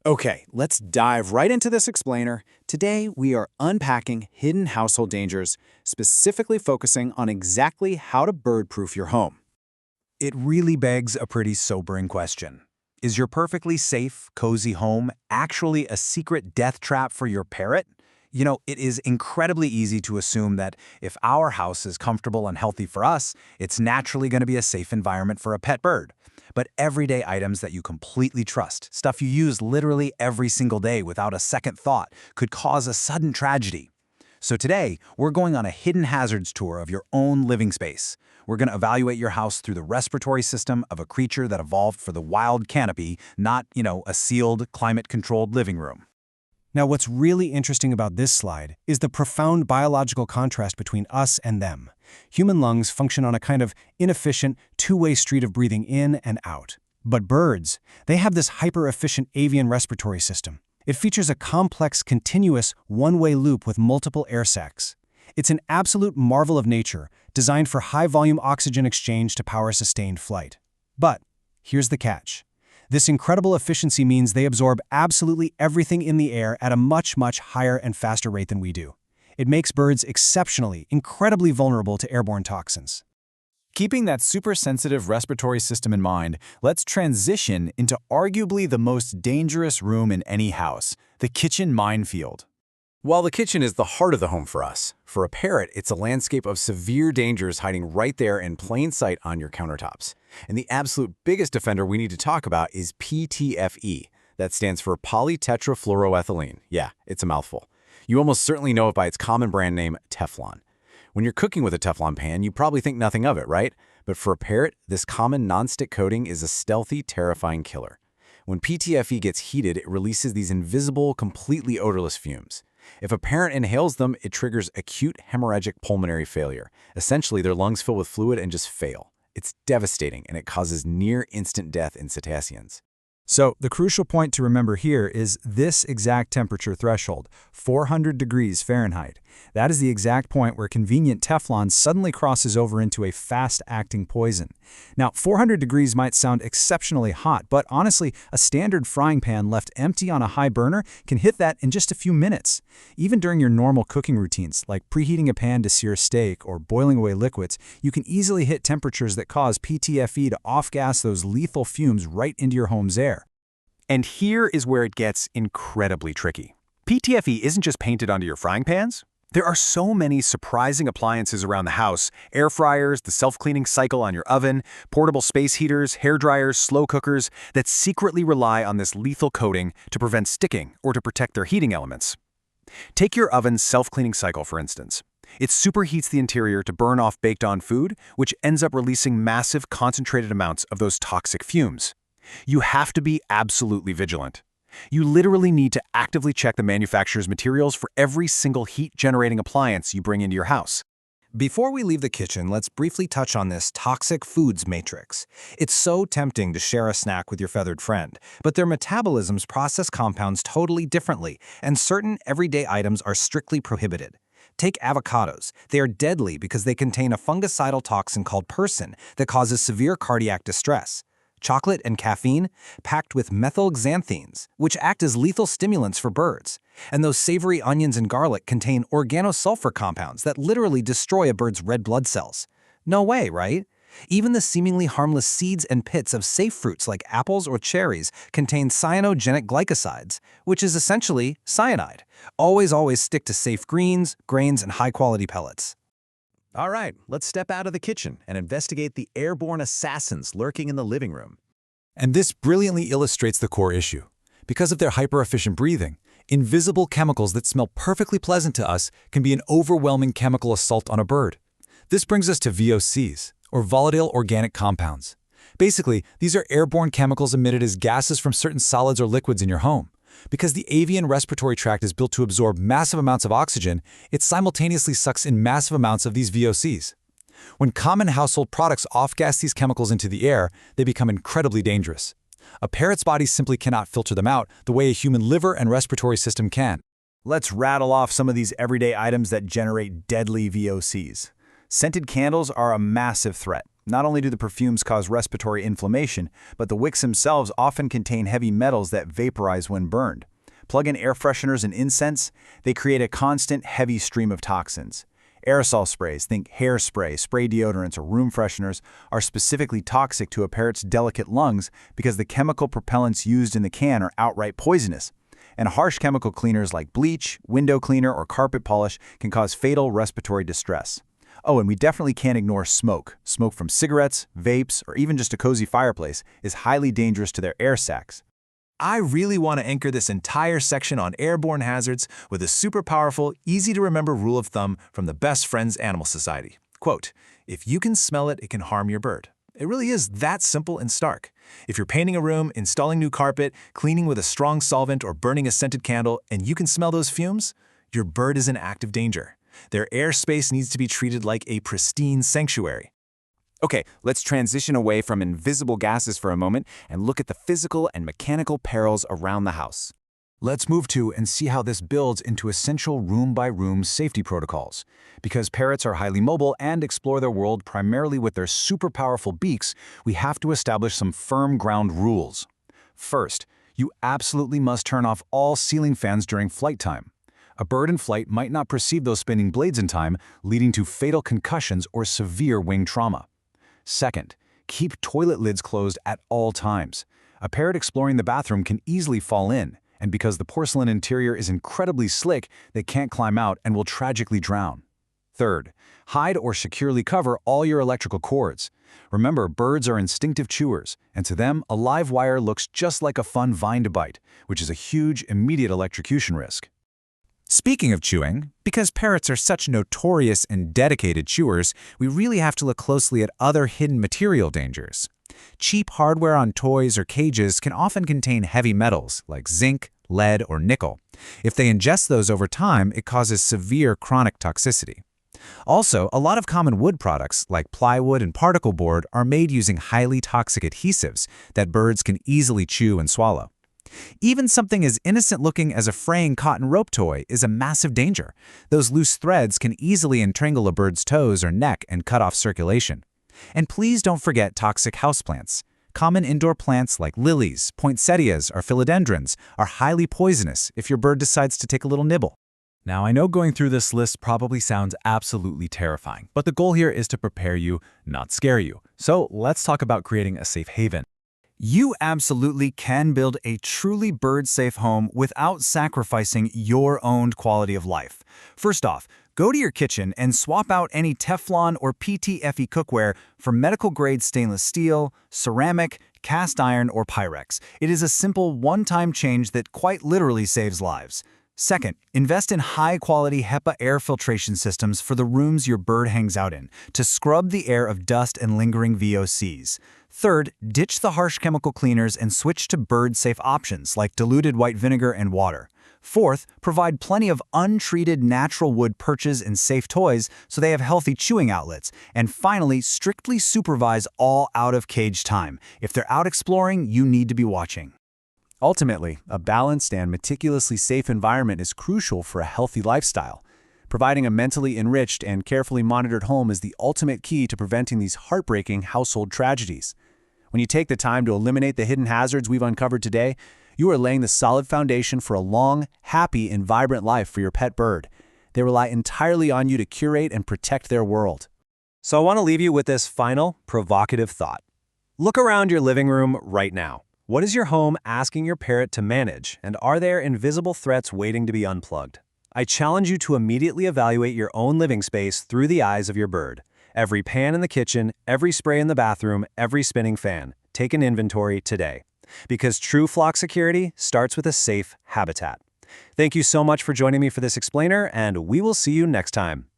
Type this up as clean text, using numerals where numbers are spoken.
Okay, let's dive right into this explainer. Today, we are unpacking hidden household dangers, specifically focusing on exactly how to bird-proof your home. It really begs a pretty sobering question. Is your perfectly safe, cozy home actually a secret death trap for your parrot? It is incredibly easy to assume that if our house is comfortable and healthy for us, it's naturally going to be a safe environment for a pet bird. But everyday items that you completely trust, stuff you use literally every single day without a second thought, could cause a sudden tragedy. So today, we're going on a hidden hazards tour of your own living space. We're going to evaluate your house through the respiratory system of a creature that evolved for the wild canopy, not, a sealed, climate-controlled living room. Now, what's really interesting about this slide is the profound biological contrast between us and them. Human lungs function on a kind of inefficient, two-way street of breathing in and out. But birds, they have this hyper-efficient avian respiratory system. It features a complex, continuous, one-way loop with multiple air sacs. It's an absolute marvel of nature, designed for high-volume oxygen exchange to power sustained flight. But here's the catch. This incredible efficiency means they absorb absolutely everything in the air at a much, much higher and faster rate than we do. It makes birds exceptionally, incredibly vulnerable to airborne toxins. Keeping that super-sensitive respiratory system in mind, let's transition into arguably the most dangerous room in any house, the kitchen minefield. While the kitchen is the heart of the home for us, for a parrot, it's a landscape of severe dangers hiding right there in plain sight on your countertops. And the absolute biggest offender we need to talk about is PTFE. That stands for polytetrafluoroethylene. Yeah, it's a mouthful. You almost certainly know it by its common brand name, Teflon. When you're cooking with a Teflon pan, you probably think nothing of it, right? But for a parrot, this common nonstick coating is a stealthy, terrifying killer. When PTFE gets heated, it releases these invisible, completely odorless fumes. If a parent inhales them, it triggers acute hemorrhagic pulmonary failure. Essentially, their lungs fill with fluid and just fail. It's devastating, and it causes near-instant death in cetaceans. So the crucial point to remember here is this exact temperature threshold, 400 degrees Fahrenheit. That is the exact point where convenient Teflon suddenly crosses over into a fast-acting poison. Now, 400 degrees might sound exceptionally hot, but honestly, a standard frying pan left empty on a high burner can hit that in just a few minutes. Even during your normal cooking routines, like preheating a pan to sear steak or boiling away liquids, you can easily hit temperatures that cause PTFE to off-gas those lethal fumes right into your home's air. And here is where it gets incredibly tricky. PTFE isn't just painted onto your frying pans. There are so many surprising appliances around the house: air fryers, the self-cleaning cycle on your oven, portable space heaters, hair dryers, slow cookers that secretly rely on this lethal coating to prevent sticking or to protect their heating elements. Take your oven's self-cleaning cycle, for instance. It superheats the interior to burn off baked-on food, which ends up releasing massive concentrated amounts of those toxic fumes. You have to be absolutely vigilant. You literally need to actively check the manufacturer's materials for every single heat-generating appliance you bring into your house. Before we leave the kitchen, let's briefly touch on this toxic foods matrix. It's so tempting to share a snack with your feathered friend, but their metabolisms process compounds totally differently, and certain everyday items are strictly prohibited. Take avocados. They are deadly because they contain a fungicidal toxin called persin that causes severe cardiac distress. Chocolate and caffeine, packed with methylxanthines, which act as lethal stimulants for birds. And those savory onions and garlic contain organosulfur compounds that literally destroy a bird's red blood cells. No way, right? Even the seemingly harmless seeds and pits of safe fruits like apples or cherries contain cyanogenic glycosides, which is essentially cyanide. Always stick to safe greens, grains, and high-quality pellets. All right, let's step out of the kitchen and investigate the airborne assassins lurking in the living room. And this brilliantly illustrates the core issue. Because of their hyper-efficient breathing, invisible chemicals that smell perfectly pleasant to us can be an overwhelming chemical assault on a bird. This brings us to VOCs, or volatile organic compounds. Basically, these are airborne chemicals emitted as gases from certain solids or liquids in your home. Because the avian respiratory tract is built to absorb massive amounts of oxygen, it simultaneously sucks in massive amounts of these VOCs. When common household products off-gas these chemicals into the air, they become incredibly dangerous. A parrot's body simply cannot filter them out the way a human liver and respiratory system can. Let's rattle off some of these everyday items that generate deadly VOCs. Scented candles are a massive threat. Not only do the perfumes cause respiratory inflammation, but the wicks themselves often contain heavy metals that vaporize when burned. Plug in air fresheners and incense, they create a constant, heavy stream of toxins. Aerosol sprays, think hairspray, spray deodorants, or room fresheners, are specifically toxic to a parrot's delicate lungs because the chemical propellants used in the can are outright poisonous. And harsh chemical cleaners like bleach, window cleaner, or carpet polish can cause fatal respiratory distress. Oh, and we definitely can't ignore smoke. Smoke from cigarettes, vapes, or even just a cozy fireplace is highly dangerous to their air sacs. I really want to anchor this entire section on airborne hazards with a super powerful, easy-to-remember rule of thumb from the Best Friends Animal Society. Quote, if you can smell it, it can harm your bird. It really is that simple and stark. If you're painting a room, installing new carpet, cleaning with a strong solvent, or burning a scented candle, and you can smell those fumes, your bird is in active danger. Their airspace needs to be treated like a pristine sanctuary. Okay, let's transition away from invisible gases for a moment and look at the physical and mechanical perils around the house. Let's move to and see how this builds into essential room-by-room safety protocols. Because parrots are highly mobile and explore their world primarily with their super powerful beaks, we have to establish some firm ground rules. First, you absolutely must turn off all ceiling fans during flight time. A bird in flight might not perceive those spinning blades in time, leading to fatal concussions or severe wing trauma. Second, keep toilet lids closed at all times. A parrot exploring the bathroom can easily fall in, and because the porcelain interior is incredibly slick, they can't climb out and will tragically drown. Third, hide or securely cover all your electrical cords. Remember, birds are instinctive chewers, and to them, a live wire looks just like a fun vine to bite, which is a huge, immediate electrocution risk. Speaking of chewing, because parrots are such notorious and dedicated chewers, we really have to look closely at other hidden material dangers. Cheap hardware on toys or cages can often contain heavy metals like zinc, lead, or nickel. If they ingest those over time, it causes severe chronic toxicity. Also, a lot of common wood products, like plywood and particle board, are made using highly toxic adhesives that birds can easily chew and swallow. Even something as innocent-looking as a fraying cotton rope toy is a massive danger. Those loose threads can easily entangle a bird's toes or neck and cut off circulation. And please don't forget toxic houseplants. Common indoor plants like lilies, poinsettias, or philodendrons are highly poisonous if your bird decides to take a little nibble. Now, I know going through this list probably sounds absolutely terrifying, but the goal here is to prepare you, not scare you. So let's talk about creating a safe haven. You absolutely can build a truly bird-safe home without sacrificing your own quality of life. First off, go to your kitchen and swap out any Teflon or PTFE cookware for medical-grade stainless steel, ceramic, cast iron, or Pyrex. It is a simple one-time change that quite literally saves lives. Second, invest in high-quality HEPA air filtration systems for the rooms your bird hangs out in to scrub the air of dust and lingering VOCs. Third, ditch the harsh chemical cleaners and switch to bird-safe options like diluted white vinegar and water. Fourth, provide plenty of untreated natural wood perches and safe toys so they have healthy chewing outlets. And finally, strictly supervise all out-of-cage time. If they're out exploring, you need to be watching. Ultimately, a balanced and meticulously safe environment is crucial for a healthy lifestyle. Providing a mentally enriched and carefully monitored home is the ultimate key to preventing these heartbreaking household tragedies. When you take the time to eliminate the hidden hazards we've uncovered today, you are laying the solid foundation for a long, happy, and vibrant life for your pet bird. They rely entirely on you to curate and protect their world. So I want to leave you with this final, provocative thought. Look around your living room right now. What is your home asking your parrot to manage, and are there invisible threats waiting to be unplugged? I challenge you to immediately evaluate your own living space through the eyes of your bird. Every pan in the kitchen, every spray in the bathroom, every spinning fan. Take an inventory today. Because true flock security starts with a safe habitat. Thank you so much for joining me for this explainer, and we will see you next time.